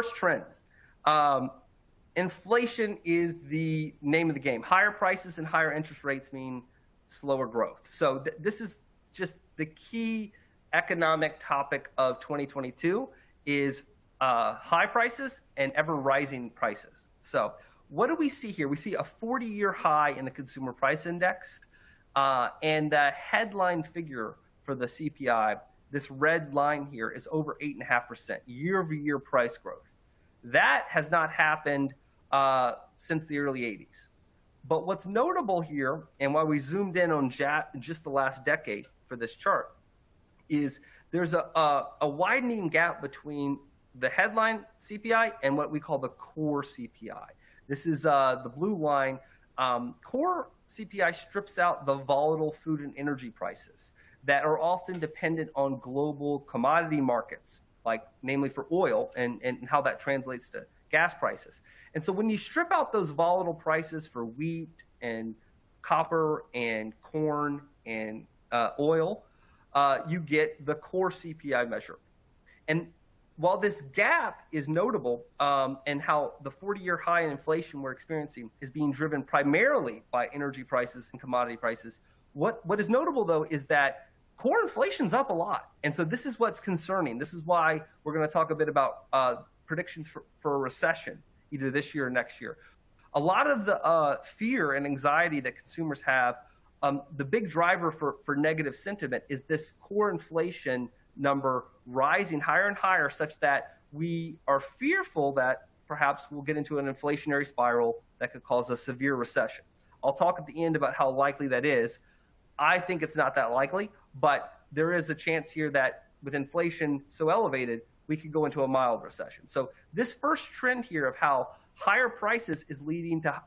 first trend. Inflation is the name of the game. Higher prices and higher interest rates mean slower growth. So this is just the key economic topic of 2022 is high prices and ever rising prices. So what do we see here? We see a 40-year high in the consumer price index, and the headline figure for the CPI, this red line here, is over 8.5% year-over-year price growth. That has not happened since the early 80s. But what's notable here, and why we zoomed in on just the last decade for this chart, is there's a widening gap between the headline CPI and what we call the core CPI. This is the blue line. Core CPI strips out the volatile food and energy prices that are often dependent on global commodity markets, like namely for oil and how that translates to gas prices. And so when you strip out those volatile prices for wheat and copper and corn and oil, you get the core CPI measure. And while this gap is notable, and how the 40-year high in inflation we're experiencing is being driven primarily by energy prices and commodity prices, what is notable, though, is that core inflation's up a lot. And so this is what's concerning. This is why we're going to talk a bit about predictions for a recession, either this year or next year. A lot of the fear and anxiety that consumers have, the big driver for negative sentiment is this core inflation number rising higher and higher, such that we are fearful that perhaps we'll get into an inflationary spiral that could cause a severe recession. I'll talk at the end about how likely that is. I think it's not that likely, but there is a chance here that with inflation so elevated, we could go into a mild recession. So this first trend here of how higher prices is leading to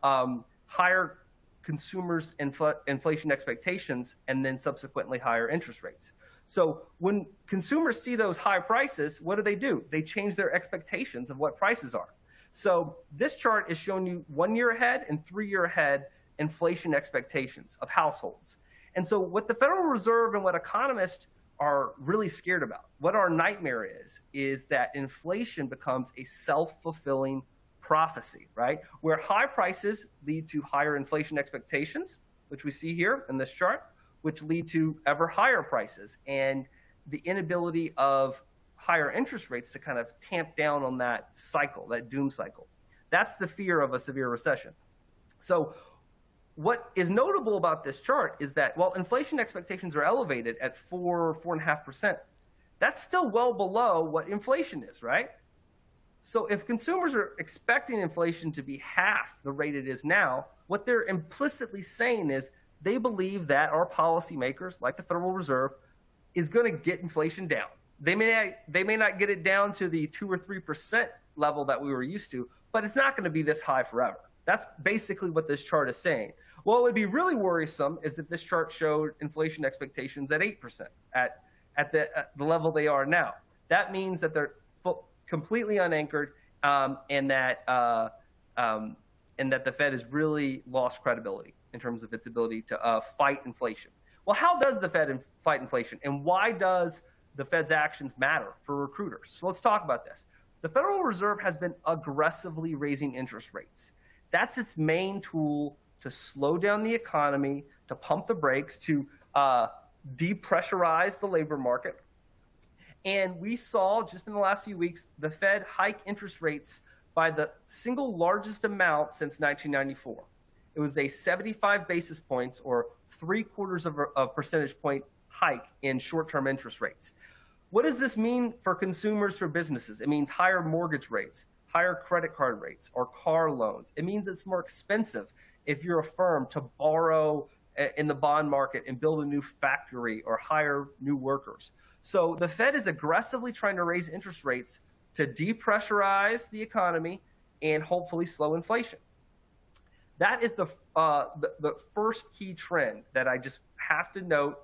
higher consumers' inflation expectations and then subsequently higher interest rates. So when consumers see those high prices, what do? They change their expectations of what prices are. So this chart is showing you 1 year ahead and 3 year ahead inflation expectations of households. And so what the Federal Reserve and what economists are really scared about, what our nightmare is that inflation becomes a self-fulfilling prophecy, right? Where high prices lead to higher inflation expectations, which we see here in this chart, which lead to ever higher prices, and the inability of higher interest rates to kind of tamp down on that cycle, that doom cycle. That's the fear of a severe recession. So what is notable about this chart is that while inflation expectations are elevated at 4.5%, that's still well below what inflation is, right? So if consumers are expecting inflation to be half the rate it is now, what they're implicitly saying is they believe that our policymakers, like the Federal Reserve, is going to get inflation down. They may not get it down to the 2 or 3% level that we were used to, but it's not going to be this high forever. That's basically what this chart is saying. What would be really worrisome is if this chart showed inflation expectations at 8%, at the level they are now. That means that they're completely unanchored, and that the Fed has really lost credibility in terms of its ability to fight inflation. Well, how does the Fed fight inflation, and why does the Fed's actions matter for recruiters? So let's talk about this. The Federal Reserve has been aggressively raising interest rates. That's its main tool to slow down the economy, to pump the brakes, to depressurize the labor market. And we saw just in the last few weeks the Fed hike interest rates by the single largest amount since 1994. It was a 75 basis points, or 3/4 of a percentage point hike in short-term interest rates. What does this mean for consumers, for businesses? It means higher mortgage rates, higher credit card rates, or car loans. It means it's more expensive if you're a firm to borrow in the bond market and build a new factory or hire new workers. So the Fed is aggressively trying to raise interest rates to depressurize the economy and hopefully slow inflation. That is the first key trend that I just have to note